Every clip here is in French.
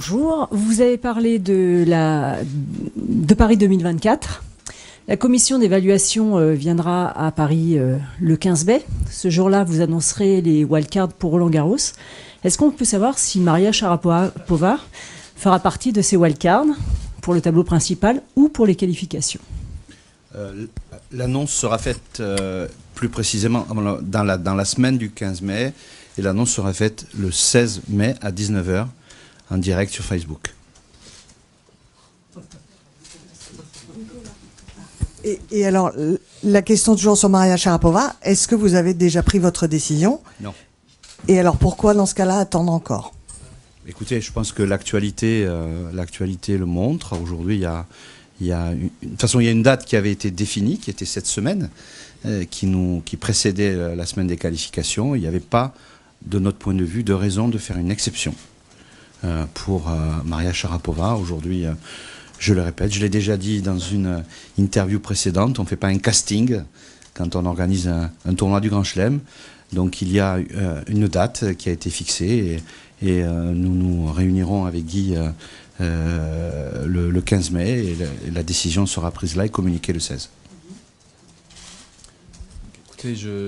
bonjour. Vous avez parlé de Paris 2024. La commission d'évaluation viendra à Paris le 15 mai. Ce jour-là, vous annoncerez les wildcards pour Roland-Garros. Est-ce qu'on peut savoir si Maria Sharapova fera partie de ces wildcards pour le tableau principal ou pour les qualifications? L'annonce sera faite plus précisément dans la semaine du 15 mai et l'annonce sera faite le 16 mai à 19 h en direct sur Facebook. Et alors, la question toujours sur Maria Sharapova, est-ce que vous avez déjà pris votre décision? Non. Et alors pourquoi dans ce cas-là attendre encore? Écoutez, je pense que l'actualité le montre. Aujourd'hui, de toute façon, il y a une date qui avait été définie, qui était cette semaine, qui précédait la semaine des qualifications. Il n'y avait pas, de notre point de vue, de raison de faire une exception pour Maria Sharapova. Aujourd'hui, je le répète, je l'ai déjà dit dans une interview précédente, on ne fait pas un casting quand on organise un tournoi du Grand Chelem. Donc il y a une date qui a été fixée et nous nous réunirons avec Guy le 15 mai et la décision sera prise là et communiquée le 16. Écoutez, je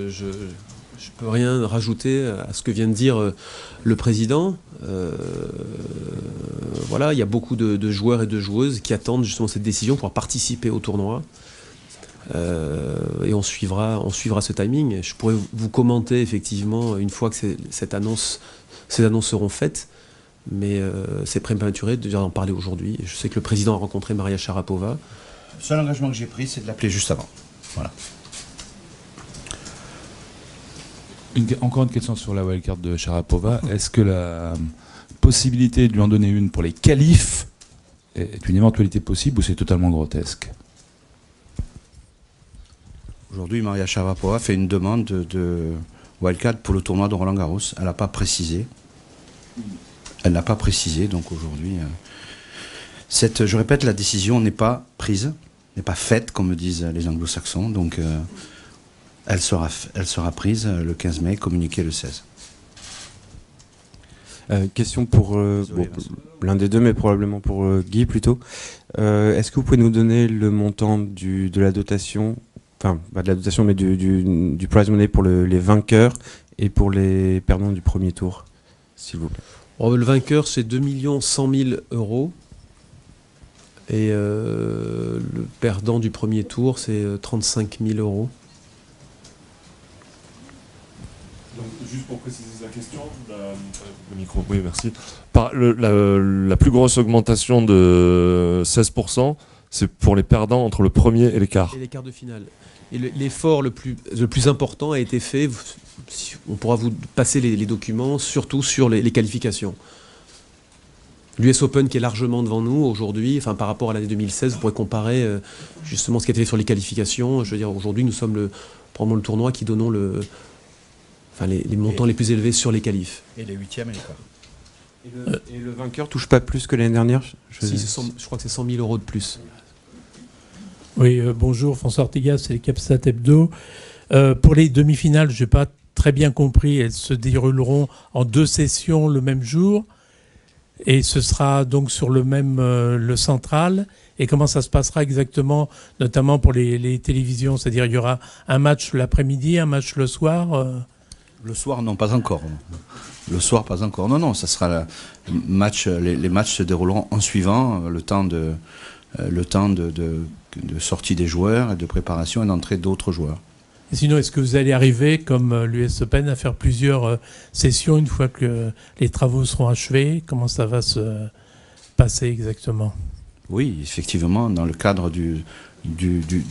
peux rien rajouter à ce que vient de dire le président. Voilà, il y a beaucoup de joueurs et de joueuses qui attendent justement cette décision pour participer au tournoi. Et on suivra ce timing. Je pourrais vous commenter effectivement une fois que ces annonces seront faites, mais c'est prématuré de en parler aujourd'hui. Je sais que le président a rencontré Maria Sharapova. Le seul engagement que j'ai pris, c'est de l'appeler juste avant. Voilà. Encore une question sur la wildcard de Sharapova. Est-ce que la possibilité de lui en donner une pour les qualifs est une éventualité possible ou c'est totalement grotesque? Aujourd'hui, Maria Sharapova fait une demande de wildcard pour le tournoi de Roland-Garros. Elle n'a pas précisé. Donc aujourd'hui, je répète, la décision n'est pas prise, n'est pas faite, comme me disent les anglo-saxons. Donc elle sera prise le 15 mai, communiquée le 16. Question pour l'un des deux, mais probablement pour Guy plutôt. Est-ce que vous pouvez nous donner le montant de la dotation, enfin pas de la dotation, mais du prize money pour les vainqueurs et pour les perdants du premier tour, s'il vous plaît? Le vainqueur, c'est 2 100 000 euros. Et le perdant du premier tour, c'est 35 000 euros. Donc, juste pour préciser la question, le micro, oui, merci. La plus grosse augmentation de 16%, c'est pour les perdants entre le premier et les quarts. Et les quarts de finale. Et l'effort le plus important a été fait. On pourra vous passer les documents, surtout sur les qualifications. L'US Open qui est largement devant nous aujourd'hui, enfin par rapport à l'année 2016, vous pourrez comparer justement ce qui a été fait sur les qualifications. Je veux dire, aujourd'hui, nous sommes probablement le tournoi qui donnons les montants les plus élevés sur les qualifs. Et les huitièmes et les quarts. Et le vainqueur touche pas plus que l'année dernière? Je crois que c'est 100 000 euros de plus. Oui, bonjour, François Ortega, c'est les Capsat Hebdo. Pour les demi-finales, je n'ai pas très bien compris, elles se dérouleront en 2 sessions le même jour. Et ce sera donc sur le central. Et comment ça se passera exactement, notamment pour les télévisions? C'est-à-dire il y aura un match l'après-midi, un match le soir Le soir, non, pas encore. Le soir, pas encore. Non, ça sera les matchs se dérouleront en suivant le temps de sortie des joueurs et de préparation et d'entrée d'autres joueurs. Et sinon, est-ce que vous allez arriver, comme l'US Open, à faire plusieurs sessions une fois que les travaux seront achevés? Comment ça va se passer exactement? Oui, effectivement, dans le cadre du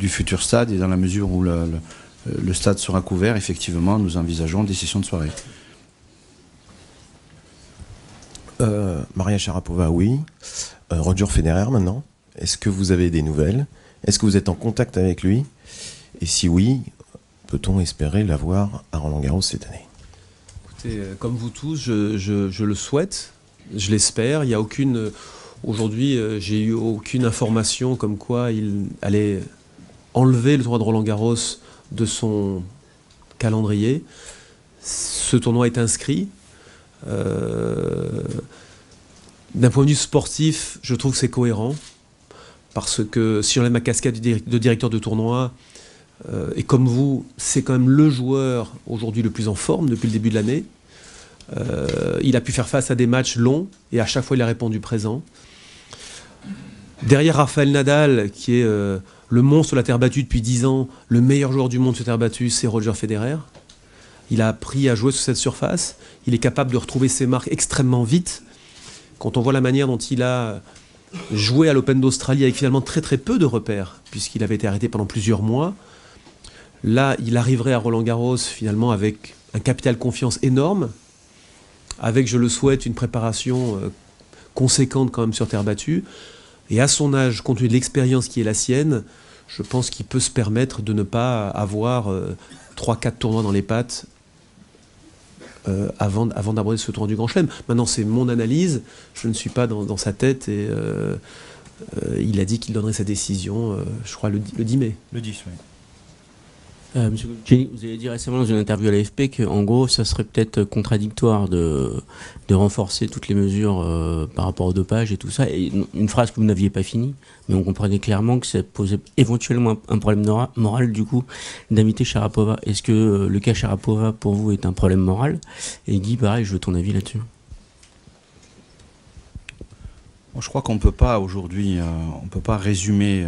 futur stade et dans la mesure où le stade sera couvert, effectivement, nous envisageons des sessions de soirée. Maria Sharapova, oui. Roger Federer, maintenant. Est-ce que vous avez des nouvelles? Est-ce que vous êtes en contact avec lui? Et si oui, peut-on espérer l'avoir à Roland-Garros cette année? Écoutez, comme vous tous, je le souhaite, je l'espère. Il y a aucune... Aujourd'hui, j'ai eu aucune information comme quoi il allait enlever le tournoi de Roland-Garros de son calendrier. Ce tournoi est inscrit. D'un point de vue sportif, je trouve que c'est cohérent. Parce que si j'enlève ma casquette de directeur de tournoi, et comme vous, c'est quand même le joueur aujourd'hui le plus en forme depuis le début de l'année. Il a pu faire face à des matchs longs et à chaque fois il a répondu présent. Derrière Rafael Nadal, qui est le monstre de la terre battue depuis 10 ans, le meilleur joueur du monde sur terre battue, c'est Roger Federer. Il a appris à jouer sur cette surface. Il est capable de retrouver ses marques extrêmement vite. Quand on voit la manière dont il a joué à l'Open d'Australie avec finalement très très peu de repères, puisqu'il avait été arrêté pendant plusieurs mois, là il arriverait à Roland-Garros finalement avec un capital confiance énorme, avec, je le souhaite, une préparation conséquente quand même sur terre battue. Et à son âge, compte tenu de l'expérience qui est la sienne, je pense qu'il peut se permettre de ne pas avoir 3-4 tournois dans les pattes avant d'aborder ce tournoi du Grand Chelem. Maintenant, c'est mon analyse, je ne suis pas dans sa tête, et il a dit qu'il donnerait sa décision, je crois, le 10 mai. Le 10, oui. Monsieur Colucci, vous avez dit récemment dans une interview à l'AFP qu'en gros, ça serait peut-être contradictoire de renforcer toutes les mesures par rapport au dopage et tout ça. Et une phrase que vous n'aviez pas finie, mais on comprenait clairement que ça posait éventuellement un problème moral du coup d'inviter Sharapova. Est-ce que le cas Sharapova pour vous est un problème moral? Et Guy, pareil, je veux ton avis là-dessus. Bon, je crois qu'on ne peut pas aujourd'hui, on peut pas résumer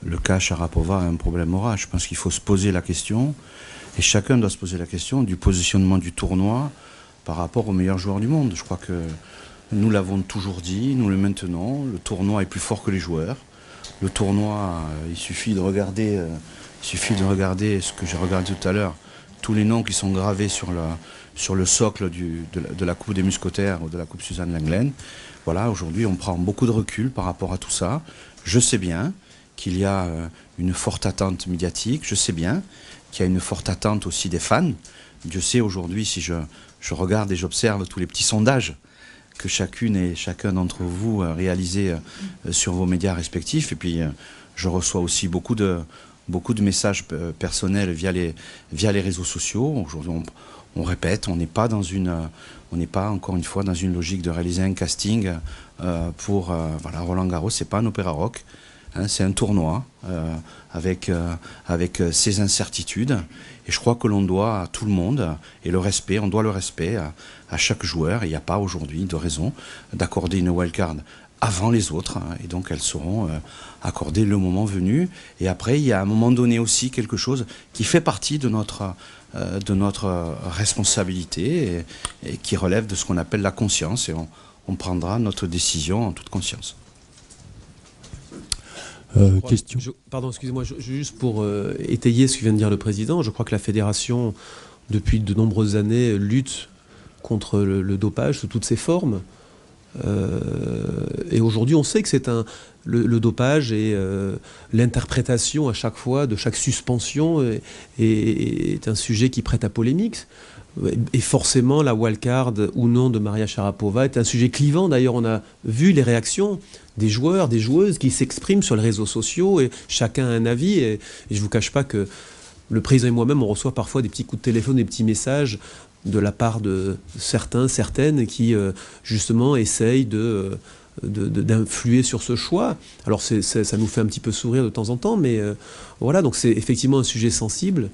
le cas Sharapova a un problème moral. Je pense qu'il faut se poser la question, et chacun doit se poser la question du positionnement du tournoi par rapport aux meilleurs joueurs du monde. Je crois que nous l'avons toujours dit, nous le maintenons, le tournoi est plus fort que les joueurs. Le tournoi, il suffit de regarder ce que j'ai regardé tout à l'heure, tous les noms qui sont gravés sur le socle de la Coupe des Mousquetaires ou de la Coupe Suzanne Lenglen. Voilà, aujourd'hui on prend beaucoup de recul par rapport à tout ça. Je sais bien qu'il y a une forte attente médiatique, je sais bien qu'il y a une forte attente aussi des fans. Dieu sait aujourd'hui, si je regarde et j'observe tous les petits sondages que chacune et chacun d'entre vous réalisez sur vos médias respectifs, et puis je reçois aussi beaucoup de messages personnels via les réseaux sociaux. Aujourd'hui, on répète, on n'est pas encore une fois dans une logique de réaliser un casting pour voilà, Roland-Garros, c'est pas un opéra rock. Hein, c'est un tournoi avec ses incertitudes, et je crois que l'on doit à tout le monde, et on doit le respect à chaque joueur, et il n'y a pas aujourd'hui de raison d'accorder une wildcard avant les autres, hein, et donc elles seront accordées le moment venu. Et après, il y a à un moment donné aussi quelque chose qui fait partie de notre responsabilité, et qui relève de ce qu'on appelle la conscience, et on prendra notre décision en toute conscience. Question. Pardon, excusez-moi, juste pour étayer ce que vient de dire le président, je crois que la fédération, depuis de nombreuses années, lutte contre le dopage sous toutes ses formes. Et aujourd'hui, on sait que c'est le dopage et l'interprétation à chaque fois de chaque suspension est un sujet qui prête à polémique. Et forcément, la wildcard ou non de Maria Sharapova est un sujet clivant. D'ailleurs, on a vu les réactions des joueurs, des joueuses qui s'expriment sur les réseaux sociaux, et chacun a un avis. Et je ne vous cache pas que le président et moi-même, on reçoit parfois des petits coups de téléphone, des petits messages de la part de certaines qui justement essayent d'influer sur ce choix. Alors ça nous fait un petit peu sourire de temps en temps, mais voilà, donc c'est effectivement un sujet sensible.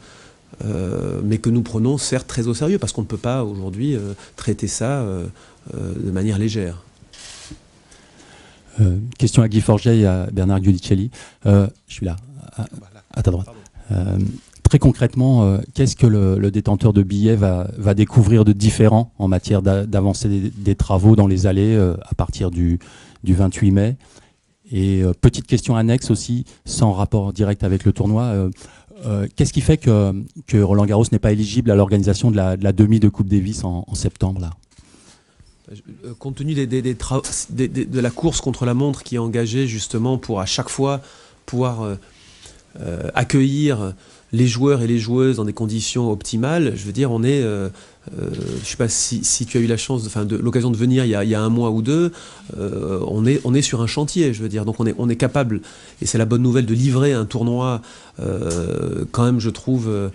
Mais que nous prenons certes très au sérieux, parce qu'on ne peut pas aujourd'hui traiter ça de manière légère. Question à Guy Forget et à Bernard Giudicelli. Je suis là, à ta droite. Très concrètement, qu'est-ce que le détenteur de billets va découvrir de différent en matière d'avancée des travaux dans les allées à partir du 28 mai? Et petite question annexe aussi, sans rapport direct avec le tournoi, qu'est-ce qui fait que Roland-Garros n'est pas éligible à l'organisation de la demi de Coupe Davis en septembre là? Compte tenu de la course contre la montre qui est engagée justement pour à chaque fois pouvoir accueillir les joueurs et les joueuses dans des conditions optimales, je veux dire, on est, je ne sais pas si tu as eu la chance, l'occasion de venir il y a un mois ou deux, on est sur un chantier, je veux dire, donc on est capable, et c'est la bonne nouvelle, de livrer un tournoi quand même, je trouve,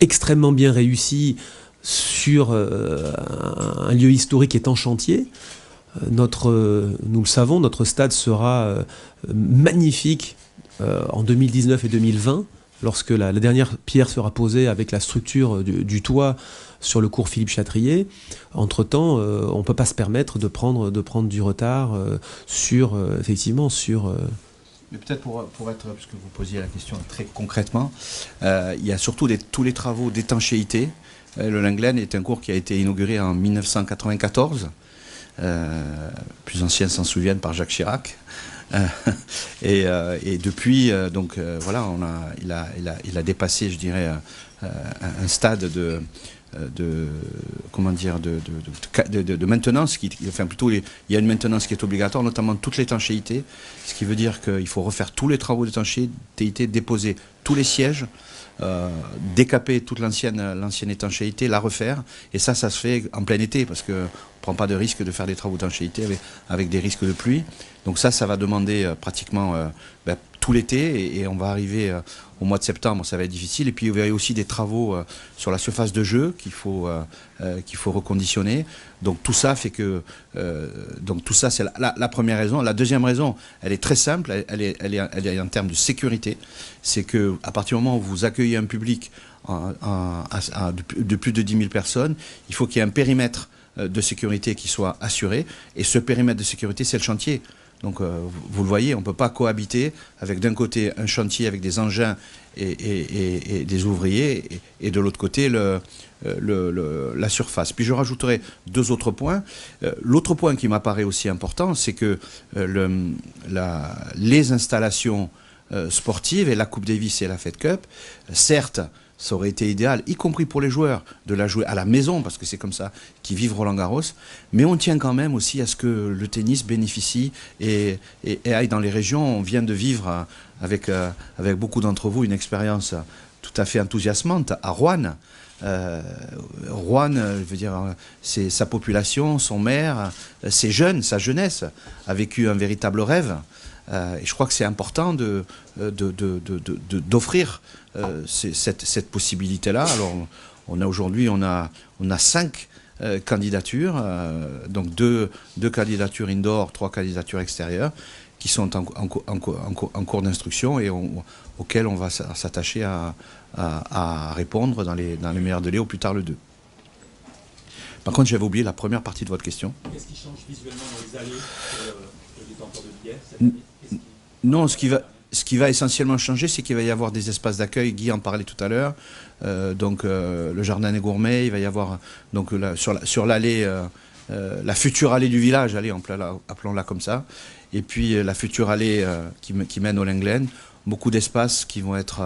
extrêmement bien réussi sur un lieu historique qui est en chantier. nous le savons, notre stade sera magnifique en 2019 et 2020, lorsque la dernière pierre sera posée avec la structure du toit sur le cours Philippe Chatrier. Entre-temps, on ne peut pas se permettre de prendre du retard effectivement sur... Mais peut-être pour être, puisque vous posiez la question très concrètement, il y a surtout tous les travaux d'étanchéité. Le Lenglen est un cours qui a été inauguré en 1994. Plus anciens s'en souviennent par Jacques Chirac. Et depuis, voilà, il a dépassé, je dirais, un stade de maintenance il y a une maintenance qui est obligatoire, notamment toute l'étanchéité, ce qui veut dire qu'il faut refaire tous les travaux d'étanchéité, déposer tous les sièges, décaper toute l'ancienne étanchéité, la refaire, et ça se fait en plein été parce que on prend pas de risque de faire des travaux d'étanchéité avec des risques de pluie. Donc ça va demander pratiquement tout l'été, et on va arriver au mois de septembre, ça va être difficile. Et puis il y a aussi des travaux sur la surface de jeu qu'il faut reconditionner. Donc tout ça fait que tout ça, c'est la première raison. La deuxième raison, elle est très simple, elle est en termes de sécurité. C'est que à partir du moment où vous accueillez un public de plus de 10 000 personnes, il faut qu'il y ait un périmètre de sécurité qui soit assuré. Et ce périmètre de sécurité, c'est le chantier. Donc vous le voyez, on ne peut pas cohabiter avec d'un côté un chantier avec des engins et des ouvriers, et de l'autre côté la surface. Puis je rajouterai deux autres points. L'autre point qui m'apparaît aussi important, c'est que les installations sportives et la Coupe Davis et la Fed Cup, certes, ça aurait été idéal, y compris pour les joueurs, de la jouer à la maison, parce que c'est comme ça qu'ils vivent Roland-Garros. Mais on tient quand même aussi à ce que le tennis bénéficie et aille dans les régions. On vient de vivre avec beaucoup d'entre vous une expérience tout à fait enthousiasmante à Roanne. Roanne, je veux dire, c'est sa population, son maire, ses jeunes, sa jeunesse a vécu un véritable rêve. Et je crois que c'est important d'offrir cette possibilité-là. Alors, aujourd'hui, on a 5 candidatures, donc deux candidatures indoor, 3 candidatures extérieures, qui sont en cours d'instruction et auxquelles on va s'attacher à répondre dans les meilleurs délais, au plus tard le 2. Par contre, j'avais oublié la première partie de votre question. Qu'est-ce qui change visuellement dans les allées pour le détenteur de billets cette année? Non, ce qui va essentiellement changer, c'est qu'il va y avoir des espaces d'accueil. Guy en parlait tout à l'heure. Le jardin des gourmets, il va y avoir donc sur l'allée, la future allée du village, allez, appelons-la comme ça. Et puis la future allée qui mène au Lenglen. Beaucoup d'espaces qui vont être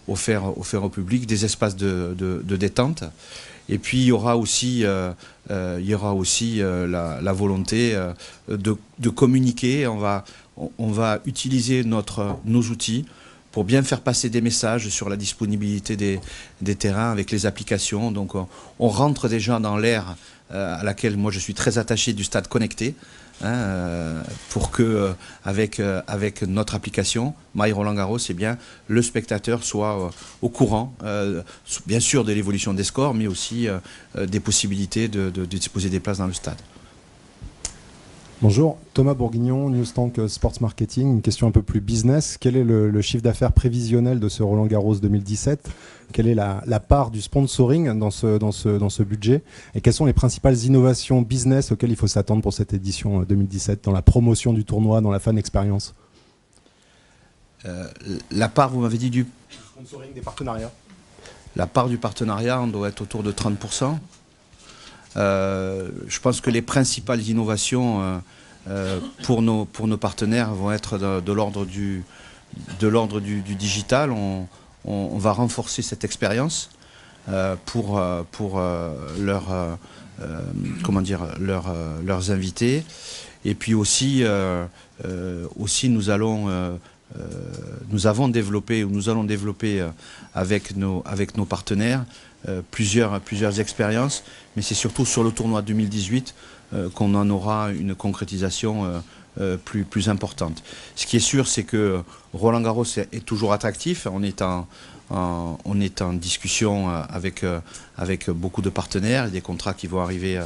offerts au public, des espaces de détente. Et puis il y aura aussi la volonté de communiquer. On va utiliser nos outils pour bien faire passer des messages sur la disponibilité des terrains avec les applications. Donc on rentre déjà dans l'ère à laquelle moi je suis très attaché du stade connecté, pour que avec notre application My Roland Garros, eh bien, le spectateur soit au courant, bien sûr de l'évolution des scores, mais aussi des possibilités de disposer des places dans le stade. Bonjour, Thomas Bourguignon, Newstank Sports Marketing. Une question un peu plus business. Quel est le chiffre d'affaires prévisionnel de ce Roland Garros 2017 ? Quelle est la part du sponsoring dans ce budget ? Et quelles sont les principales innovations business auxquelles il faut s'attendre pour cette édition 2017 dans la promotion du tournoi, dans la fan expérience ? La part, vous m'avez dit, du sponsoring, des partenariats. La part du partenariat, on doit être autour de 30%. Je pense que les principales innovations pour nos partenaires vont être de l'ordre du digital. On va renforcer cette expérience pour leurs invités. Et puis aussi nous allons développer avec nos partenaires plusieurs expériences, mais c'est surtout sur le tournoi 2018 qu'on en aura une concrétisation plus importante. Ce qui est sûr, c'est que Roland Garros est toujours attractif. On est en discussion avec beaucoup de partenaires et des contrats qui vont arriver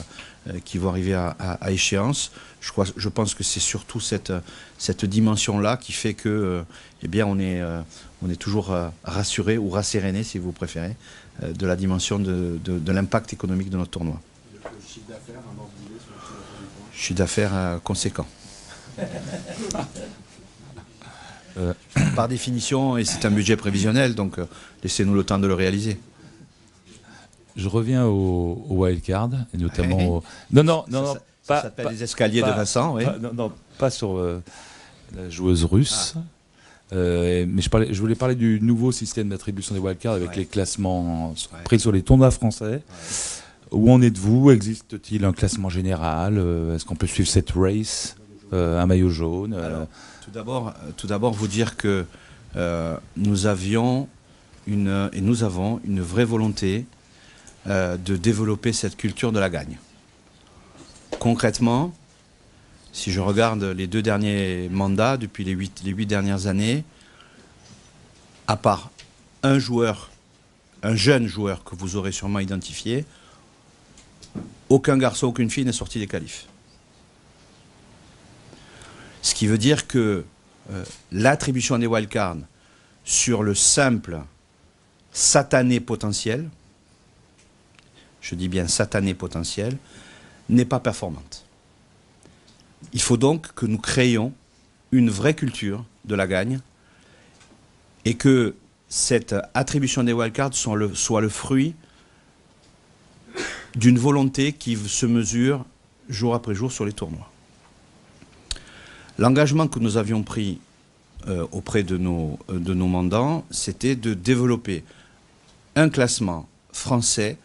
à échéance. Je pense que c'est surtout cette dimension-là qui fait que eh bien, on est toujours rassuré ou rasséréné, si vous préférez, de la dimension de l'impact économique de notre tournoi. Chiffre d'affaires conséquent. Par définition, et c'est un budget prévisionnel, donc laissez-nous le temps de le réaliser. Je reviens au wildcard, et notamment Ouais. au... Non, Ça s'appelle les escaliers de Vincent, oui. Pas sur la joueuse russe. Mais je voulais parler du nouveau système d'attribution des wildcards avec les classements pris sur les tournois français. Où en êtes-vous? Existe-t-il un classement général? Est-ce qu'on peut suivre cette race? Un maillot jaune? Alors, tout d'abord, vous dire que nous avons une vraie volonté de développer cette culture de la gagne. Concrètement, si je regarde les 2 derniers mandats, depuis les 8 dernières années, à part un jeune joueur que vous aurez sûrement identifié, aucun garçon, aucune fille n'est sorti des qualifs. Ce qui veut dire que l'attribution des wildcards sur le simple satané potentiel, je dis bien satané potentiel, n'est pas performante. Il faut donc que nous créions une vraie culture de la gagne et que cette attribution des wildcards soit le fruit d'une volonté qui se mesure jour après jour sur les tournois. L'engagement que nous avions pris auprès de nos mandants, c'était de développer un classement français,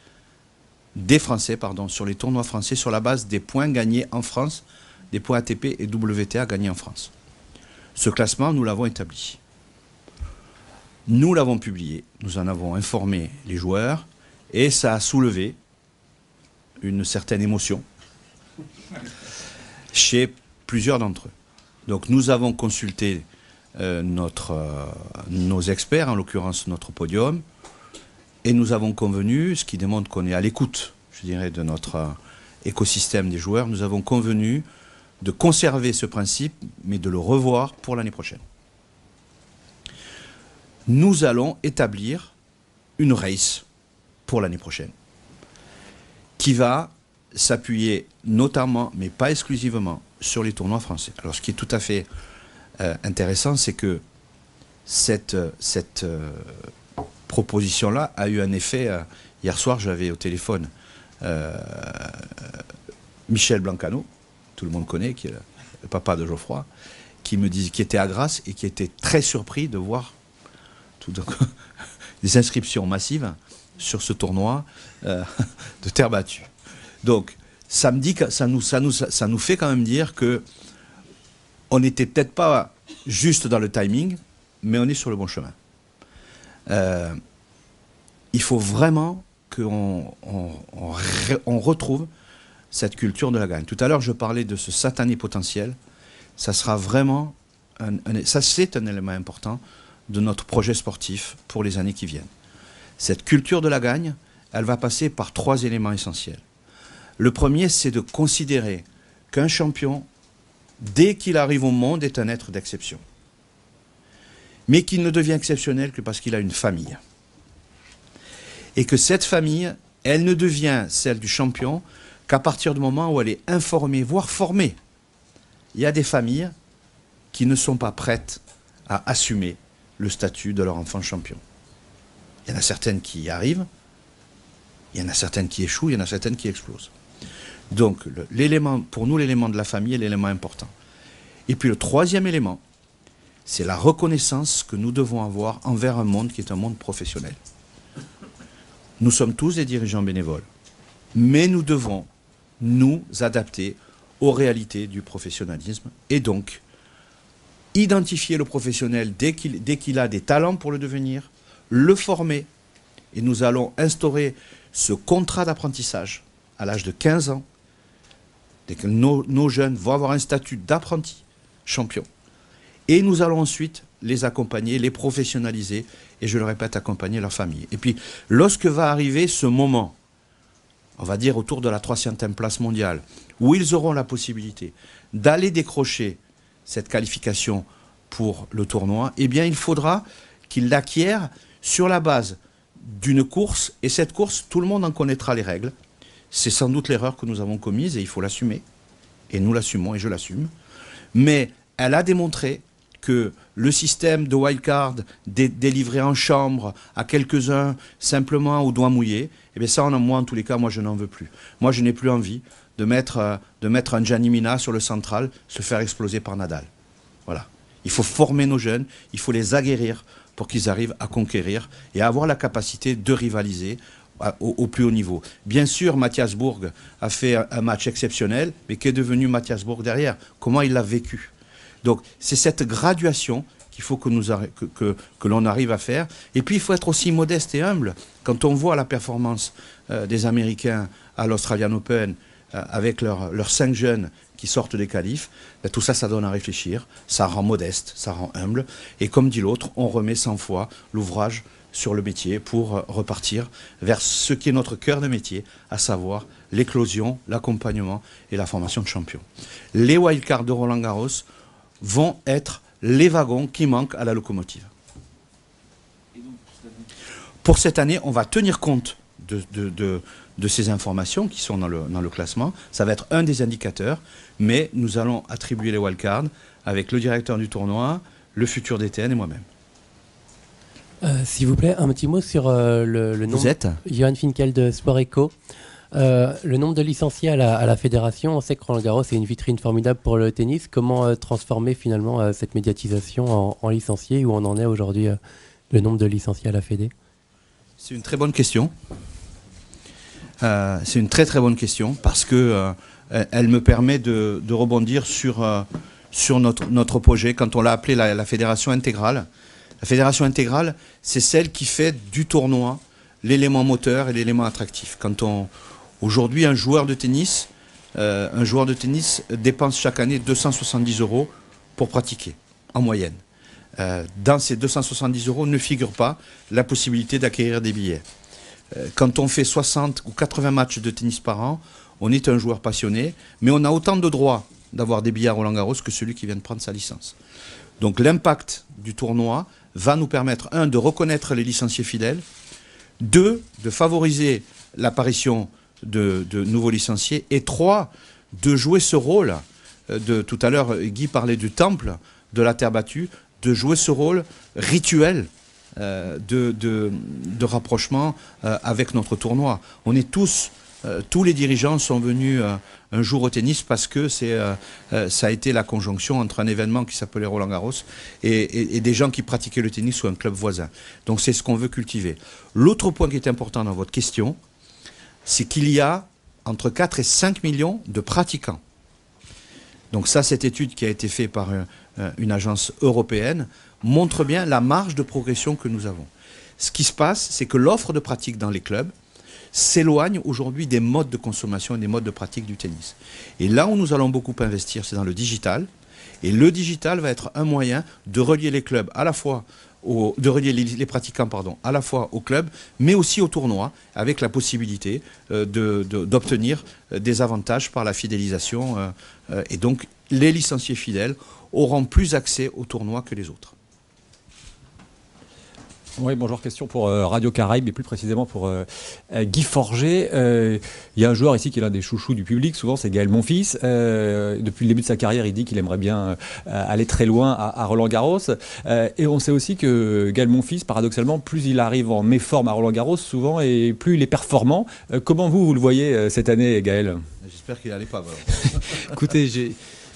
sur les tournois français, sur la base des points gagnés en France, des points ATP et WTA gagnés en France. Ce classement, nous l'avons établi. Nous l'avons publié, nous en avons informé les joueurs, et ça a soulevé une certaine émotion chez plusieurs d'entre eux. Donc nous avons consulté nos experts, en l'occurrence notre podium, et nous avons convenu, ce qui démontre qu'on est à l'écoute, je dirais, de notre écosystème des joueurs, nous avons convenu de conserver ce principe, mais de le revoir pour l'année prochaine. Nous allons établir une race pour l'année prochaine, qui va s'appuyer notamment, mais pas exclusivement, sur les tournois français. Alors ce qui est tout à fait intéressant, c'est que cette proposition-là a eu un effet. Hier soir, j'avais au téléphone Michel Blancano, tout le monde connaît, qui est le papa de Geoffroy, qui était à Grasse et qui était très surpris de voir des inscriptions massives sur ce tournoi de terre battue. Donc, ça me dit que ça nous fait quand même dire que on n'était peut-être pas juste dans le timing, mais on est sur le bon chemin. Il faut vraiment qu'on retrouve cette culture de la gagne. Tout à l'heure, je parlais de ce satané potentiel. Ça sera vraiment c'est un élément important de notre projet sportif pour les années qui viennent. Cette culture de la gagne, elle va passer par 3 éléments essentiels. Le premier, c'est de considérer qu'un champion, dès qu'il arrive au monde, est un être d'exception. Mais qu'il ne devient exceptionnel que parce qu'il a une famille. Et que cette famille, elle ne devient celle du champion qu'à partir du moment où elle est informée, voire formée. Il y a des familles qui ne sont pas prêtes à assumer le statut de leur enfant champion. Il y en a certaines qui y arrivent, il y en a certaines qui échouent, il y en a certaines qui explosent. Donc, pour nous, l'élément de la famille est l'élément important. Et puis le troisième élément, c'est la reconnaissance que nous devons avoir envers un monde qui est un monde professionnel. Nous sommes tous des dirigeants bénévoles, mais nous devons nous adapter aux réalités du professionnalisme et donc identifier le professionnel dès qu'il a des talents pour le devenir, le former, et nous allons instaurer ce contrat d'apprentissage à l'âge de 15 ans, dès que nos jeunes vont avoir un statut d'apprenti, champions. Et nous allons ensuite les accompagner, les professionnaliser, et je le répète, accompagner leur famille. Et puis, lorsque va arriver ce moment, on va dire autour de la 300e place mondiale, où ils auront la possibilité d'aller décrocher cette qualification pour le tournoi, eh bien, il faudra qu'ils l'acquièrent sur la base d'une course, et cette course, tout le monde en connaîtra les règles. C'est sans doute l'erreur que nous avons commise, et il faut l'assumer, et nous l'assumons, et je l'assume. Mais elle a démontré que le système de wildcard délivré en chambre à quelques-uns simplement au doigt mouillé, eh bien ça, moi en tous les cas, moi je n'en veux plus. Moi je n'ai plus envie de mettre un Gianni Mina sur le central, se faire exploser par Nadal. Voilà. Il faut former nos jeunes, il faut les aguerrir pour qu'ils arrivent à conquérir et à avoir la capacité de rivaliser au plus haut niveau. Bien sûr, Mathias Bourg a fait un match exceptionnel, mais qu'est devenu Mathias Bourg derrière? Comment il l'a vécu? Donc c'est cette graduation qu'il faut que l'on arrive à faire. Et puis il faut être aussi modeste et humble. Quand on voit la performance des Américains à l'Australian Open, avec leurs 5 jeunes qui sortent des qualifs, ben, tout ça, ça donne à réfléchir, ça rend modeste, ça rend humble. Et comme dit l'autre, on remet 100 fois l'ouvrage sur le métier pour repartir vers ce qui est notre cœur de métier, à savoir l'éclosion, l'accompagnement et la formation de champions. Les wildcards de Roland-Garros vont être les wagons qui manquent à la locomotive. Pour cette année, on va tenir compte de ces informations qui sont dans le classement. Ça va être un des indicateurs, mais nous allons attribuer les wildcards avec le directeur du tournoi, le futur DTN et moi-même. S'il vous plaît, un petit mot sur le nombre. Vous êtes Johan Finkel de Sport Eco. Le nombre de licenciés à la fédération, on sait que Roland-Garros est une vitrine formidable pour le tennis. Comment transformer finalement cette médiatisation en licenciés, où on en est aujourd'hui, le nombre de licenciés à la Fédé? C'est une très bonne question. C'est une très très bonne question parce que elle me permet de rebondir sur notre projet quand on l'a appelé la fédération intégrale. La fédération intégrale, c'est celle qui fait du tournoi l'élément moteur et l'élément attractif. Aujourd'hui, un joueur de tennis dépense chaque année 270 € pour pratiquer, en moyenne. Dans ces 270 € ne figure pas la possibilité d'acquérir des billets. Quand on fait 60 ou 80 matchs de tennis par an, on est un joueur passionné, mais on a autant de droits d'avoir des billets à Roland-Garros que celui qui vient de prendre sa licence. Donc l'impact du tournoi va nous permettre, 1, de reconnaître les licenciés fidèles, 2, de favoriser l'apparition de nouveaux licenciés, et 3, de jouer ce rôle, tout à l'heure Guy parlait du temple de la terre battue, de jouer ce rôle rituel de rapprochement avec notre tournoi. On est tous les dirigeants sont venus un jour au tennis parce que ça a été la conjonction entre un événement qui s'appelait Roland-Garros et des gens qui pratiquaient le tennis ou un club voisin. Donc c'est ce qu'on veut cultiver. L'autre point qui est important dans votre question, c'est qu'il y a entre 4 et 5 millions de pratiquants. Donc ça, cette étude qui a été faite par une agence européenne montre bien la marge de progression que nous avons. Ce qui se passe, c'est que l'offre de pratique dans les clubs s'éloigne aujourd'hui des modes de consommation et des modes de pratique du tennis. Et là où nous allons beaucoup investir, c'est dans le digital. Et le digital va être un moyen de relier les clubs à la fois de relier les pratiquants à la fois au club, mais aussi au tournoi, avec la possibilité d'obtenir des avantages par la fidélisation. Et donc, les licenciés fidèles auront plus accès au tournoi que les autres. Oui, bonjour, question pour Radio Caraïbes et plus précisément pour Guy Forget. Il y a un joueur ici qui est l'un des chouchous du public, souvent c'est Gaël Monfils. Depuis le début de sa carrière, il dit qu'il aimerait bien aller très loin à Roland-Garros. Et on sait aussi que Gaël Monfils, paradoxalement, plus il arrive en méforme à Roland-Garros souvent et plus il est performant. Comment vous le voyez cette année, Gaël? J'espère qu'il n'allait pas. Écoutez,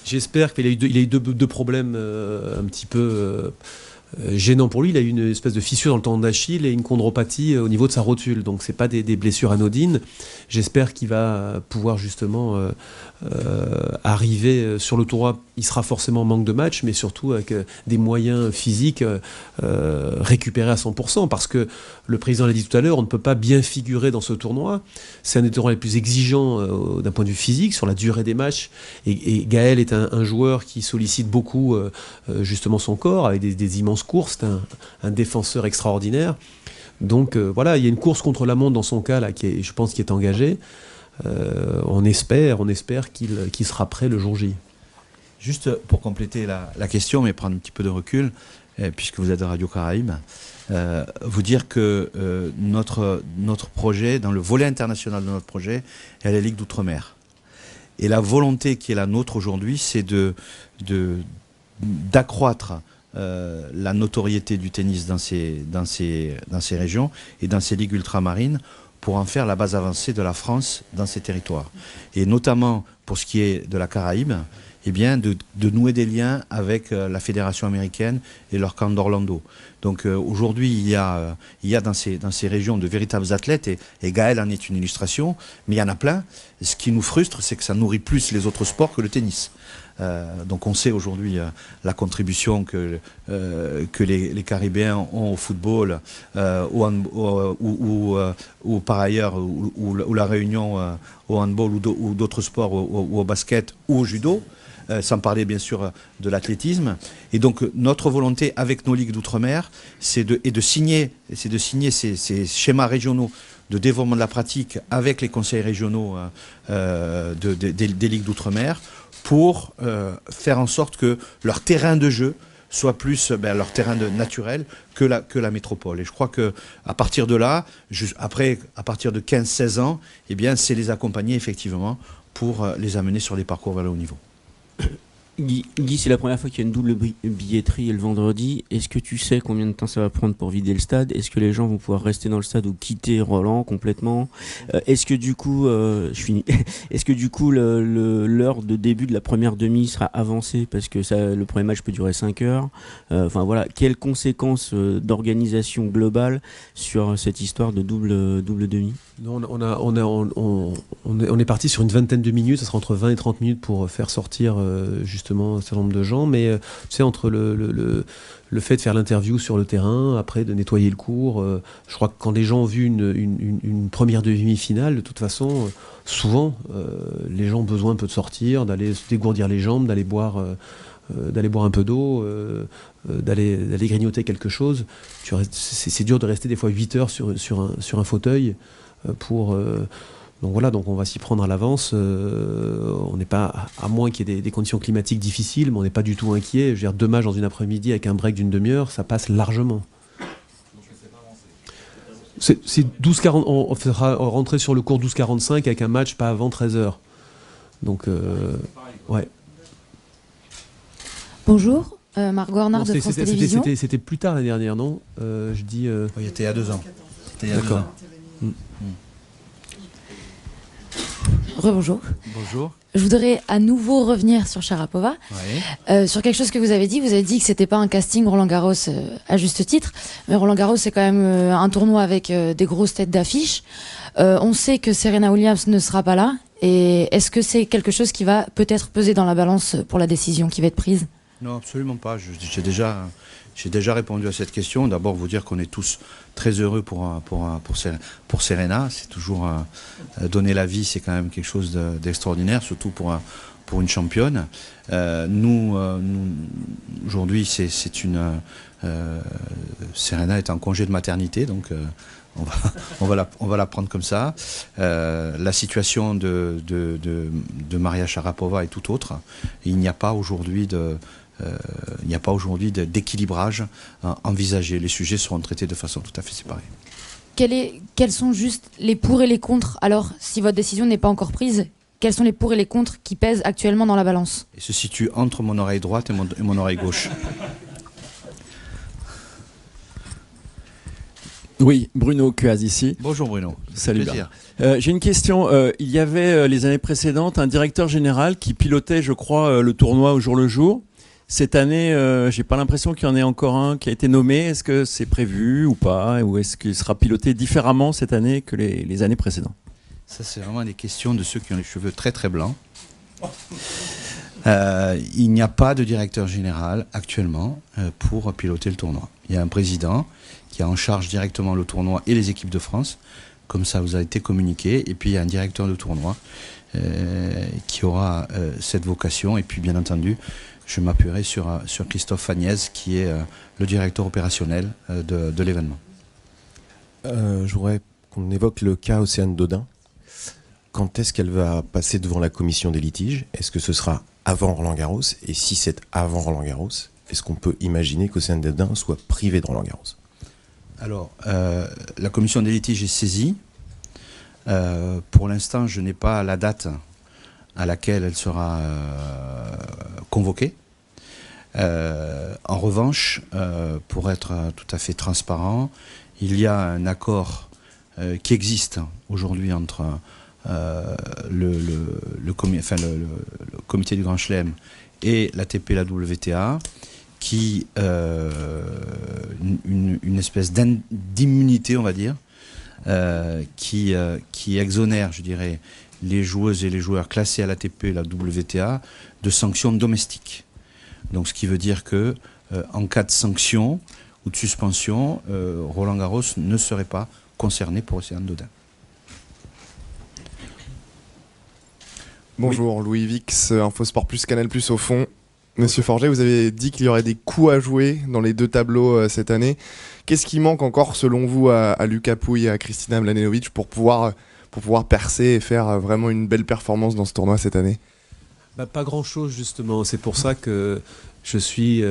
j'espère qu'il a eu deux problèmes un petit peu... gênant pour lui. Il a eu une espèce de fissure dans le tendon d'Achille et une chondropathie au niveau de sa rotule. Donc c'est pas des blessures anodines. J'espère qu'il va pouvoir justement arriver sur le tournoi. Il sera forcément en manque de match, mais surtout avec des moyens physiques récupérés à 100%. Parce que le président l'a dit tout à l'heure, on ne peut pas bien figurer dans ce tournoi. C'est un des tournois les plus exigeants d'un point de vue physique, sur la durée des matchs. Et Gaël est un joueur qui sollicite beaucoup justement son corps, avec des immenses courses. C'est un défenseur extraordinaire. Donc voilà, il y a une course contre la montre dans son cas, là, je pense, qui est engagée. On espère qu'il sera prêt le jour J. Juste pour compléter la question, mais prendre un petit peu de recul, puisque vous êtes de Radio Caraïbes, vous dire que notre projet, dans le volet international de notre projet, est la Ligue d'Outre-mer. Et la volonté qui est la nôtre aujourd'hui, c'est d'accroître la notoriété du tennis dans ces régions et dans ces ligues ultramarines pour en faire la base avancée de la France dans ces territoires. Et notamment pour ce qui est de la Caraïbe, eh bien, de nouer des liens avec la fédération américaine et leur camp d'Orlando. Donc aujourd'hui, il y a dans ces régions de véritables athlètes, et Gaël en est une illustration, mais il y en a plein. Ce qui nous frustre, c'est que ça nourrit plus les autres sports que le tennis. Donc on sait aujourd'hui la contribution que les Caribéens ont au football ou par ailleurs ou la Réunion au handball ou d'autres sports ou au basket ou au judo, sans parler bien sûr de l'athlétisme. Et donc notre volonté avec nos ligues d'outre-mer, c'est de signer ces schémas régionaux de développement de la pratique avec les conseils régionaux des ligues d'outre-mer pour faire en sorte que leur terrain de jeu soit plus leur terrain naturel que la métropole. Et je crois qu'à partir de là, à partir de 15-16 ans, eh bien, c'est les accompagner effectivement pour les amener sur des parcours vers le haut niveau. Guy, c'est la première fois qu'il y a une double billetterie le vendredi. Est-ce que tu sais combien de temps ça va prendre pour vider le stade? Est-ce que les gens vont pouvoir rester dans le stade ou quitter Roland complètement? Est-ce que du coup, est-ce que du coup l'heure de début de la première demi sera avancée parce que le premier match peut durer 5 heures? Enfin voilà, quelles conséquences d'organisation globale sur cette histoire de double demi? Non, on est parti sur une vingtaine de minutes. Ça sera entre 20 et 30 minutes pour faire sortir justement un certain nombre de gens. Mais tu sais, entre le fait de faire l'interview sur le terrain, après de nettoyer le court, je crois que quand les gens ont vu une première demi-finale, de toute façon, souvent, les gens ont besoin un peu de sortir, d'aller se dégourdir les jambes, d'aller boire un peu d'eau, d'aller grignoter quelque chose. C'est dur de rester des fois 8 heures sur un fauteuil donc voilà, donc on va s'y prendre à l'avance. On n'est pas, à moins qu'il y ait des conditions climatiques difficiles, mais on n'est pas du tout inquiet. Je veux dire, 2 matchs dans une après-midi avec un break d'une demi-heure, ça passe largement. C'est 12h40, on fera rentrer sur le cours 12h45 avec un match pas avant 13h. Donc, ouais. Bonjour, Margot Arnard de France Télévisions. C'était plus tard l'année dernière, non? Je dis. Il était il y a 2 ans. D'accord. Rebonjour. Bonjour. Je voudrais à nouveau revenir sur Sharapova, sur quelque chose que vous avez dit. Vous avez dit que c'était pas un casting Roland-Garros à juste titre, mais Roland-Garros c'est quand même un tournoi avec des grosses têtes d'affiche. On sait que Serena Williams ne sera pas là. Et est-ce que c'est quelque chose qui va peut-être peser dans la balance pour la décision qui va être prise? Non, absolument pas. J'ai déjà répondu à cette question. D'abord, vous dire qu'on est tous très heureux pour Serena. C'est toujours donner la vie, c'est quand même quelque chose d'extraordinaire, surtout pour une championne. Nous aujourd'hui, Serena est en congé de maternité, donc on va la prendre comme ça. La situation de Maria Sharapova est tout autre. Il n'y a pas aujourd'hui d'équilibrage envisagé. Les sujets seront traités de façon tout à fait séparée. Quels sont juste les pour et les contre? Alors, si votre décision n'est pas encore prise, quels sont les pour et les contre qui pèsent actuellement dans la balance? Il se situe entre mon oreille droite et mon oreille gauche. Oui, Bruno Cuaz ici. Bonjour Bruno. Salut. J'ai une question. Il y avait les années précédentes un directeur général qui pilotait, je crois, le tournoi au jour le jour. Cette année, j'ai pas l'impression qu'il y en ait encore un qui a été nommé. Est-ce que c'est prévu ou pas? Ou est-ce qu'il sera piloté différemment cette année que les années précédentes? Ça, c'est vraiment des questions de ceux qui ont les cheveux très très blancs. Il n'y a pas de directeur général actuellement pour piloter le tournoi. Il y a un président qui a en charge directement le tournoi et les équipes de France, comme ça vous a été communiqué, et puis il y a un directeur de tournoi qui aura cette vocation, et puis bien entendu, je m'appuierai sur Christophe Fagnès, qui est le directeur opérationnel de l'événement. Je voudrais qu'on évoque le cas Océane Dodin. Quand est-ce qu'elle va passer devant la commission des litiges? Est-ce que ce sera avant Roland-Garros? Et si c'est avant Roland-Garros, est-ce qu'on peut imaginer qu'Océane Dodin soit privée de Roland-Garros? Alors, la commission des litiges est saisie. Pour l'instant, je n'ai pas la date à laquelle elle sera convoquée. En revanche, pour être tout à fait transparent, il y a un accord qui existe aujourd'hui entre le comité du Grand Chelem et l'ATP et la WTA, qui une espèce d'immunité, on va dire, qui exonère, je dirais, les joueuses et les joueurs classés à l'ATP et la WTA de sanctions domestiques. Donc, ce qui veut dire que en cas de sanction ou de suspension, Roland Garros ne serait pas concerné pour Océane Dodin. Bonjour, oui. Louis Vix, Infosport Plus, Canal Plus au fond. Monsieur Forget, vous avez dit qu'il y aurait des coups à jouer dans les deux tableaux cette année. Qu'est-ce qui manque encore, selon vous, à Lucas Pouille et à Kristina Mladenovic pour pouvoir percer et faire vraiment une belle performance dans ce tournoi cette année? Pas grand-chose, justement. C'est pour ça que je suis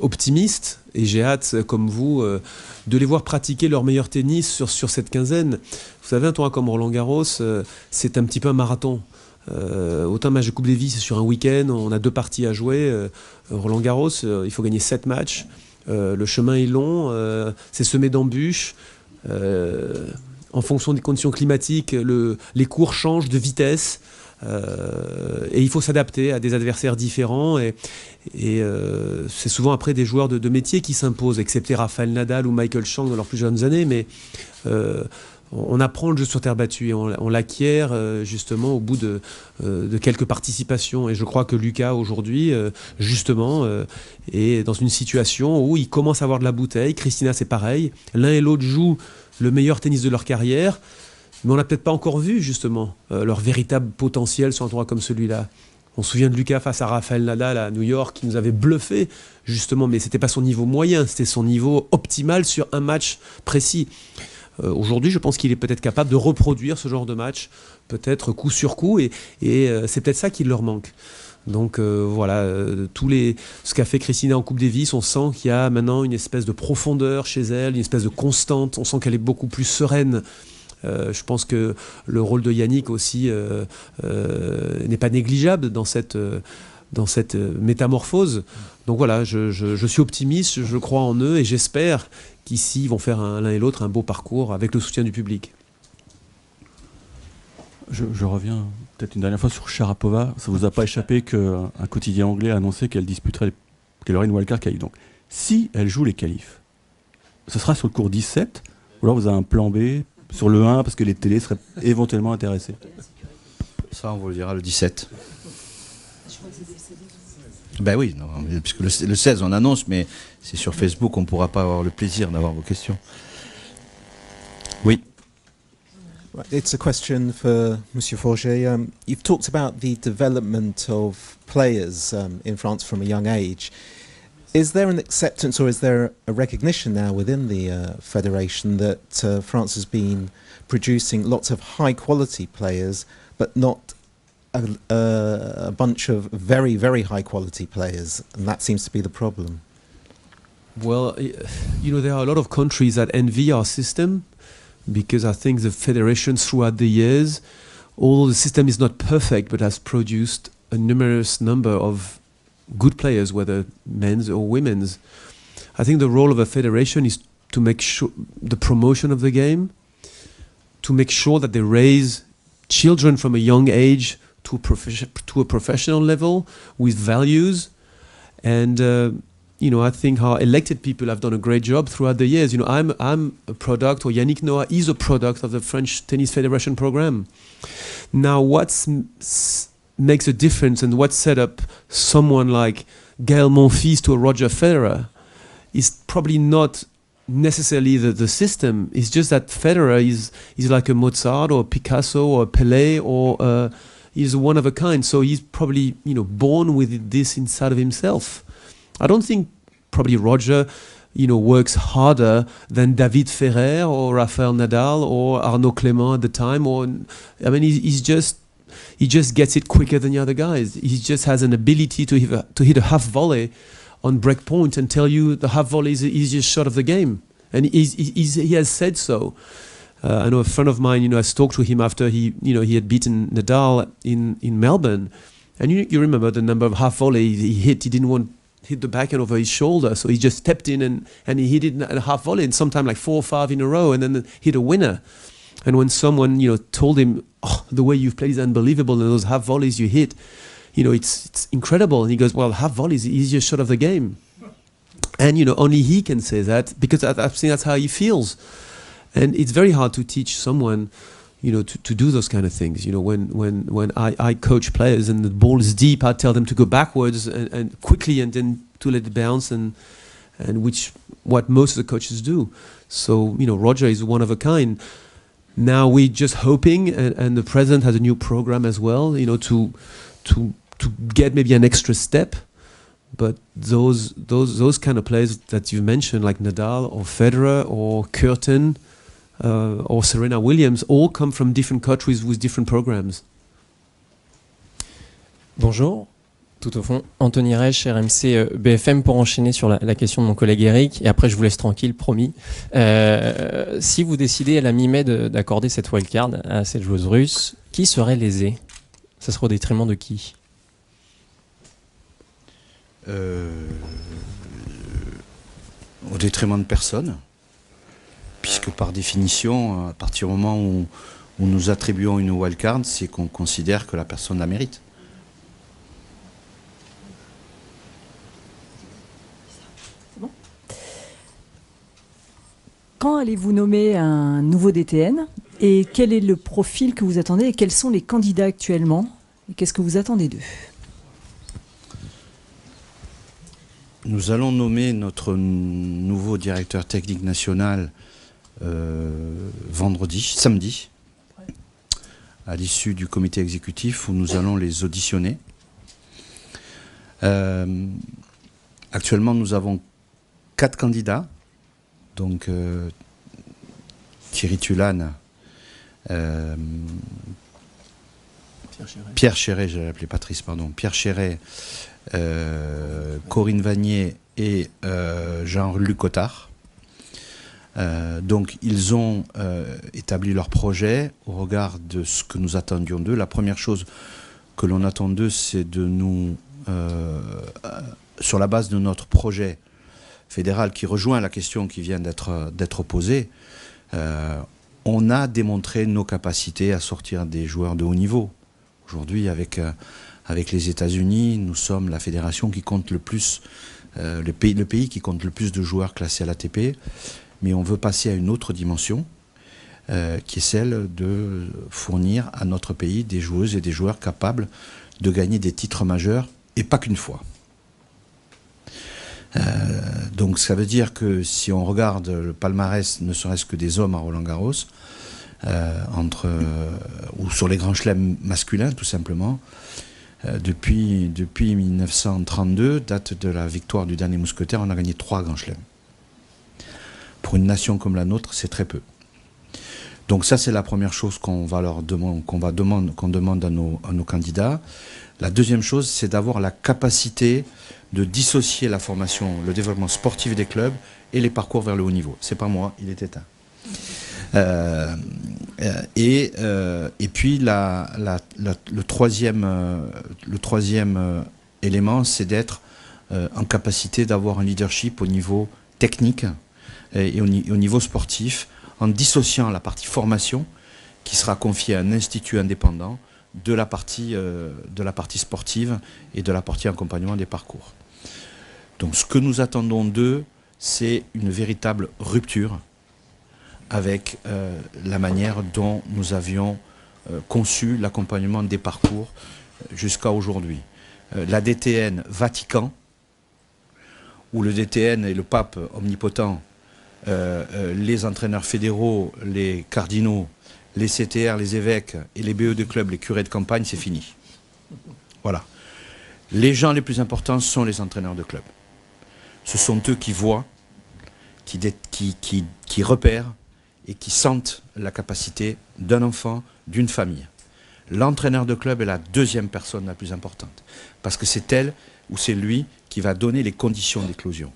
optimiste et j'ai hâte, comme vous, de les voir pratiquer leur meilleur tennis sur cette quinzaine. Vous savez, un tournoi comme Roland-Garros, c'est un petit peu un marathon. Autant match de Coupe Davis, c'est sur un week-end, on a 2 parties à jouer. Roland-Garros, il faut gagner 7 matchs. Le chemin est long, c'est semé d'embûches. En fonction des conditions climatiques, les cours changent de vitesse. Et il faut s'adapter à des adversaires différents. Et c'est souvent après des joueurs de métier qui s'imposent, excepté Rafael Nadal ou Michael Chang dans leurs plus jeunes années. Mais on apprend le jeu sur terre battue et on l'acquiert justement au bout de quelques participations. Et je crois que Lucas aujourd'hui, justement, est dans une situation où il commence à avoir de la bouteille. Kristina, c'est pareil. L'un et l'autre jouent le meilleur tennis de leur carrière, mais on n'a peut-être pas encore vu justement leur véritable potentiel sur un tournoi comme celui-là. On se souvient de Lucas face à Rafael Nadal à New York, qui nous avait bluffé justement, mais c'était pas son niveau moyen, c'était son niveau optimal sur un match précis. Aujourd'hui, je pense qu'il est peut-être capable de reproduire ce genre de match, peut-être coup sur coup, et c'est peut-être ça qui leur manque. Donc voilà, ce qu'a fait Kristina en Coupe Davis, on sent qu'il y a maintenant une espèce de profondeur chez elle, une espèce de constante, on sent qu'elle est beaucoup plus sereine. Je pense que le rôle de Yannick aussi n'est pas négligeable dans cette métamorphose. Donc voilà, je suis optimiste, je crois en eux et j'espère qu'ici ils vont faire l'un et l'autre un beau parcours avec le soutien du public. Je reviens peut-être une dernière fois sur Sharapova. Ça ne vous a pas échappé qu'un quotidien anglais a annoncé qu'elle aurait une wildcard qualif. Donc, si elle joue les qualifs, ce sera sur le cours 17, ou alors vous avez un plan B sur le 1 parce que les télés seraient éventuellement intéressés? Ça, on vous le dira le 17. Ben oui, non, puisque le 16 on annonce, mais c'est sur Facebook, on ne pourra pas avoir le plaisir d'avoir vos questions. Oui. It's a question for Monsieur Forget. You've talked about the development of players in France from a young age. Is there an acceptance or is there a recognition now within the federation that France has been producing lots of high quality players, but not a bunch of very, very high quality players, and that seems to be the problem? Well, there are a lot of countries that envy our system, because I think the federation throughout the years, although the system is not perfect, but has produced a numerous number of good players, whether men's or women's. I think the role of a federation is to make sure the promotion of the game, to make sure that they raise children from a young age to a professional level with values, And I think our elected people have done a great job throughout the years. I'm a product, or Yannick Noah is a product of the French Tennis Federation program. Now, what makes a difference and what set up someone like Gaël Monfils to a Roger Federer is probably not necessarily the system. It's just that Federer is like a Mozart or a Picasso or a Pelé, or he's one of a kind. So he's probably born with this inside of himself. I don't think probably Roger works harder than David Ferrer or Rafael Nadal or Arnaud Clément at the time. He just gets it quicker than the other guys. He just has an ability to hit a half volley on break point and tell you the half volley is the easiest shot of the game. And he has said so. I know a friend of mine, I talked to him after he had beaten Nadal in Melbourne. And you remember the number of half volleys he hit. He didn't want to hit the backhand over his shoulder, so he just stepped in and he hit it a half volley, and sometimes like 4 or 5 in a row, and then hit a winner. And when someone told him, "Oh, the way you've played is unbelievable, and those half volleys you hit, it's incredible," and he goes, "Well, half volley is the easiest shot of the game." And only he can say that, because I think that's how he feels. And it's very hard to teach someone to do those kind of things. When I coach players and the ball is deep, I tell them to go backwards and quickly, and then to let it bounce, and what most of the coaches do. So Roger is one of a kind. Now we're just hoping, and the president has a new program as well, to get maybe an extra step. But those kind of players that you mentioned, like Nadal or Federer or Curtin, or Serena Williams, all come from different countries with different programs. Bonjour, tout au fond, Anthony Reich, RMC BFM, pour enchaîner sur la question de mon collègue Eric, et après je vous laisse tranquille, promis. Si vous décidez à la mi-mai d'accorder cette wildcard à cette joueuse russe, qui serait lésé? Ça sera au détriment de qui? Au détriment de personne, puisque par définition, à partir du moment où nous attribuons une wildcard, c'est qu'on considère que la personne la mérite. C'est bon. Quand allez-vous nommer un nouveau DTN, et quel est le profil que vous attendez, et quels sont les candidats actuellement, et qu'est-ce que vous attendez d'eux? Nous allons nommer notre nouveau directeur technique national samedi, à l'issue du comité exécutif où nous allons les auditionner. Actuellement, nous avons 4 candidats. Donc, Thierry Tulane, Pierre Chéret, je l'ai appelé Patrice, pardon, Pierre Chéret, Corinne Vanier et Jean-Luc Cottard. Donc ils ont établi leur projet au regard de ce que nous attendions d'eux. La première chose que l'on attend d'eux, c'est de nous, sur la base de notre projet fédéral qui rejoint la question qui vient d'être posée, on a démontré nos capacités à sortir des joueurs de haut niveau. Aujourd'hui, avec les États-Unis, nous sommes la fédération qui compte le plus, le pays qui compte le plus de joueurs classés à l'ATP, mais on veut passer à une autre dimension, qui est celle de fournir à notre pays des joueuses et des joueurs capables de gagner des titres majeurs, et pas qu'une fois. Donc ça veut dire que si on regarde le palmarès, ne serait-ce que des hommes à Roland-Garros, ou sur les grands chelems masculins tout simplement, depuis 1932, date de la victoire du dernier mousquetaire, on a gagné 3 grands chelems. Pour une nation comme la nôtre, c'est très peu. Donc ça, c'est la première chose qu'on demande à nos candidats. La deuxième chose, c'est d'avoir la capacité de dissocier la formation, le développement sportif des clubs et les parcours vers le haut niveau. C'est pas moi, il est éteint. Et puis le troisième élément, c'est d'être en capacité d'avoir un leadership au niveau technique et au niveau sportif, en dissociant la partie formation qui sera confiée à un institut indépendant de la partie sportive et de la partie accompagnement des parcours. Donc ce que nous attendons d'eux, c'est une véritable rupture avec la manière dont nous avions conçu l'accompagnement des parcours jusqu'à aujourd'hui. La DTN Vatican, où le DTN est le pape omnipotent, les entraîneurs fédéraux, les cardinaux, les CTR, les évêques et les BE de club, les curés de campagne, c'est fini. Voilà. Les gens les plus importants sont les entraîneurs de club. Ce sont eux qui voient, qui repèrent et qui sentent la capacité d'un enfant, d'une famille. L'entraîneur de club est la deuxième personne la plus importante, parce que c'est elle ou c'est lui qui va donner les conditions d'éclosion.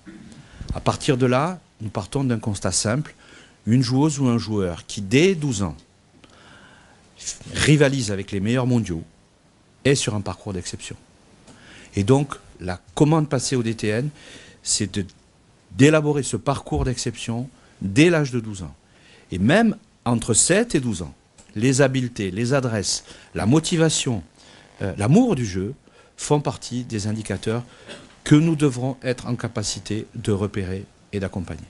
À partir de là, nous partons d'un constat simple. Une joueuse ou un joueur qui, dès 12 ans, rivalise avec les meilleurs mondiaux est sur un parcours d'exception. Et donc, la commande passée au DTN, c'est d'élaborer ce parcours d'exception dès l'âge de 12 ans. Et même entre 7 et 12 ans, les habiletés, les adresses, la motivation, l'amour du jeu font partie des indicateurs que nous devrons être en capacité de repérer et d'accompagner.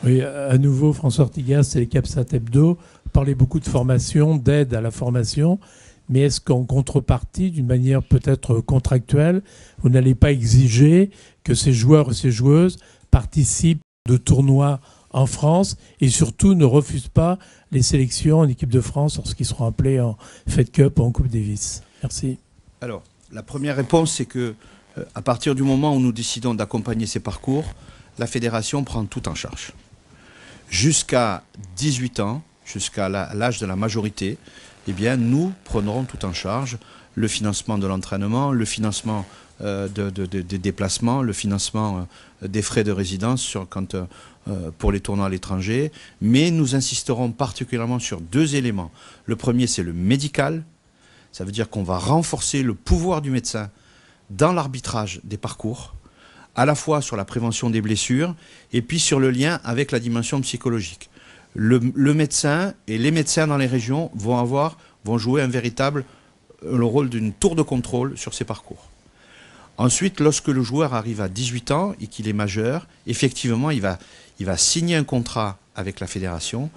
Oui, à nouveau, François Ortigas, c'est les CAPSAT Hebdo. Vous parlez beaucoup de formation, d'aide à la formation, mais est-ce qu'en contrepartie, d'une manière peut-être contractuelle, vous n'allez pas exiger que ces joueurs et ces joueuses participent de tournois en France et surtout ne refusent pas les sélections en équipe de France lorsqu'ils seront appelés en Fed Cup ou en Coupe Davis? Merci. Alors, la première réponse, c'est que à partir du moment où nous décidons d'accompagner ces parcours, la fédération prend tout en charge. Jusqu'à 18 ans, jusqu'à l'âge de la majorité, eh bien, nous prendrons tout en charge le financement de l'entraînement, le financement des déplacements, le financement des frais de résidence pour les tournois à l'étranger. Mais nous insisterons particulièrement sur deux éléments. Le premier, c'est le médical. Ça veut dire qu'on va renforcer le pouvoir du médecin dans l'arbitrage des parcours, à la fois sur la prévention des blessures et puis sur le lien avec la dimension psychologique. Le médecin et les médecins dans les régions vont jouer le rôle d'une tour de contrôle sur ces parcours. Ensuite, lorsque le joueur arrive à 18 ans et qu'il est majeur, effectivement, il va signer un contrat avec la fédération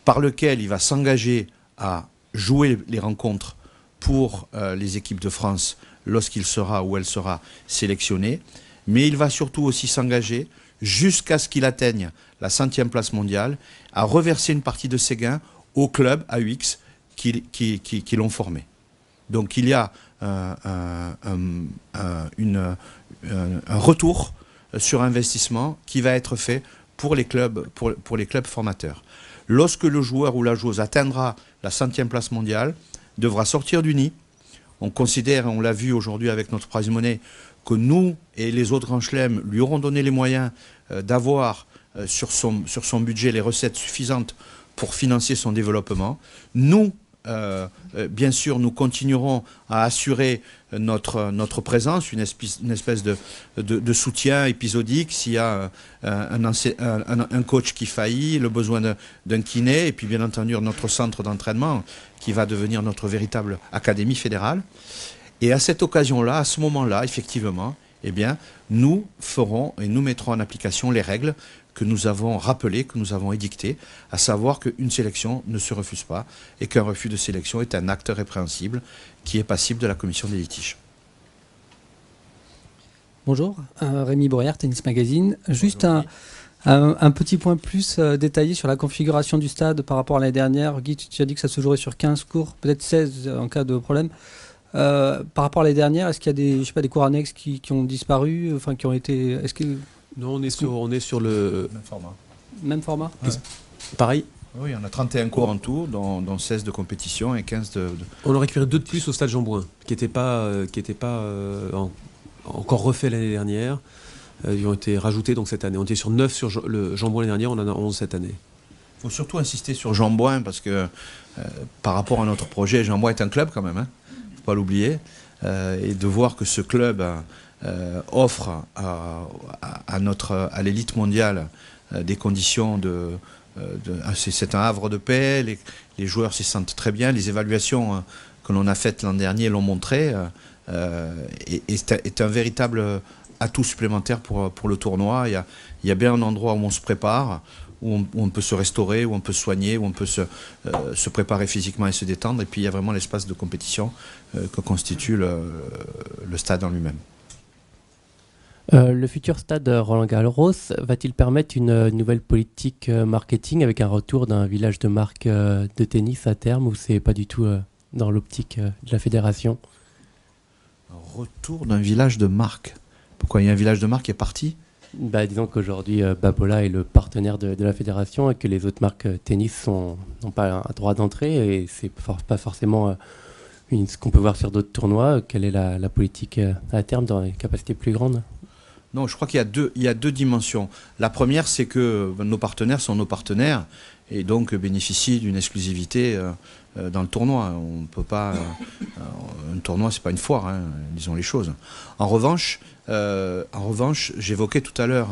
par lequel il va s'engager à jouer les rencontres pour les équipes de France lorsqu'il sera ou elle sera sélectionnée. Mais il va surtout aussi s'engager, jusqu'à ce qu'il atteigne la 100e place mondiale, à reverser une partie de ses gains au club AUX qui l'ont formé. Donc il y a un retour sur investissement qui va être fait pour les clubs formateurs. Lorsque le joueur ou la joueuse atteindra la 100e place mondiale, devra sortir du nid. On considère, et on l'a vu aujourd'hui avec notre prize money, que nous et les autres grands chelems lui auront donné les moyens d'avoir sur son budget les recettes suffisantes pour financer son développement. Nous, bien sûr, nous continuerons à assurer notre présence, une espèce de soutien épisodique s'il y a un coach qui faillit, le besoin d'un kiné, et puis bien entendu notre centre d'entraînement qui va devenir notre véritable académie fédérale. Et à cette occasion-là, à ce moment-là, effectivement, eh bien, nous ferons et nous mettrons en application les règles que nous avons rappelées, que nous avons édictées, à savoir qu'une sélection ne se refuse pas et qu'un refus de sélection est un acte répréhensible qui est passible de la commission des litiges. Bonjour, Rémi Bouriard, Tennis Magazine. Juste un petit point plus détaillé sur la configuration du stade par rapport à l'année dernière. Guy, tu as dit que ça se jouerait sur 15 cours, peut-être 16 en cas de problème. Par rapport à l'année dernière, est-ce qu'il y a des cours annexes qui ont disparu, enfin qui ont été... Est-ce que... Non, on est sur le... Même format. Même format, ouais. Pareil. Oui, on a 31 cours en tout, dont 16 de compétition et 15 de... On en a récupéré 2 de plus au stade Jean-Bouin, qui n'étaient pas encore refaits l'année dernière. Ils ont été rajoutés donc cette année. On était sur 9 sur le Jean-Bouin l'année dernière, on en a 11 cette année. Il faut surtout insister sur Jean-Bouin parce que par rapport à notre projet, Jean-Bouin est un club quand même, hein, faut pas l'oublier. Et de voir que ce club offre à l'élite mondiale des conditions c'est un havre de paix, les joueurs s'y sentent très bien, les évaluations que l'on a faites l'an dernier l'ont montré, est un véritable atout supplémentaire pour le tournoi. Il y a bien un endroit où on se prépare, où on peut se restaurer, où on peut se soigner, où on peut se préparer physiquement et se détendre. Et puis il y a vraiment l'espace de compétition que constitue le stade en lui-même. Le futur stade Roland-Garros va-t-il permettre une nouvelle politique marketing avec un retour d'un village de marque de tennis à terme, ou c'est pas du tout dans l'optique de la fédération? Un retour d'un village de marque? Pourquoi il y a un village de marque qui est parti? Disons qu'aujourd'hui Babolat est le partenaire de la fédération et que les autres marques tennis n'ont pas un droit d'entrée, et c'est pas forcément ce qu'on peut voir sur d'autres tournois. Quelle est la politique à terme dans les capacités plus grandes? Non, je crois qu'il y a deux dimensions. La première, c'est que nos partenaires sont nos partenaires et donc bénéficient d'une exclusivité dans le tournoi. On peut pas. Un tournoi, c'est pas une foire, hein, disons les choses. En revanche, j'évoquais tout à l'heure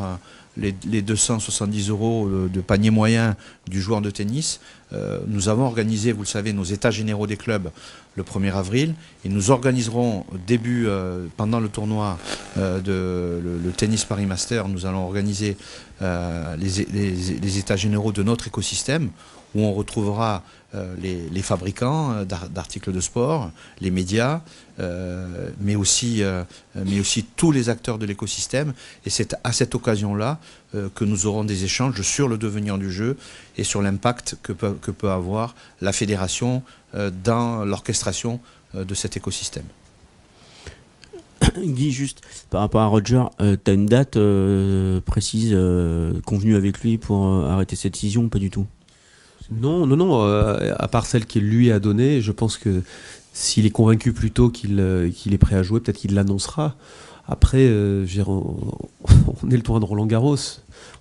les 270 € de panier moyen du joueur de tennis. Nous avons organisé, vous le savez, nos états généraux des clubs le 1er avril, et nous organiserons pendant le tournoi le tennis Paris Master, nous allons organiser les états généraux de notre écosystème, où on retrouvera les fabricants d'articles de sport, les médias, mais aussi tous les acteurs de l'écosystème. Et c'est à cette occasion-là que nous aurons des échanges sur le devenir du jeu et sur l'impact que peut avoir la fédération dans l'orchestration de cet écosystème. Guy, juste par rapport à Roger, tu as une date précise convenue avec lui pour arrêter cette décision ou pas du tout? Non, à part celle qu'il lui a donnée, je pense que s'il est convaincu plus tôt qu'il est prêt à jouer, peut-être qu'il l'annoncera. Après, on est le tournoi de Roland-Garros,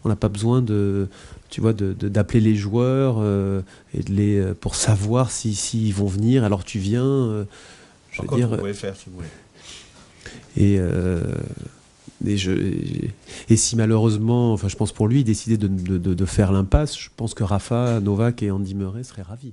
on n'a pas besoin d'appeler les joueurs et pour savoir s'ils vont venir. Alors tu viens, vous pouvez faire si vous voulez. Et si malheureusement, je pense pour lui, il décidait de faire l'impasse, je pense que Rafa, Novak et Andy Murray seraient ravis.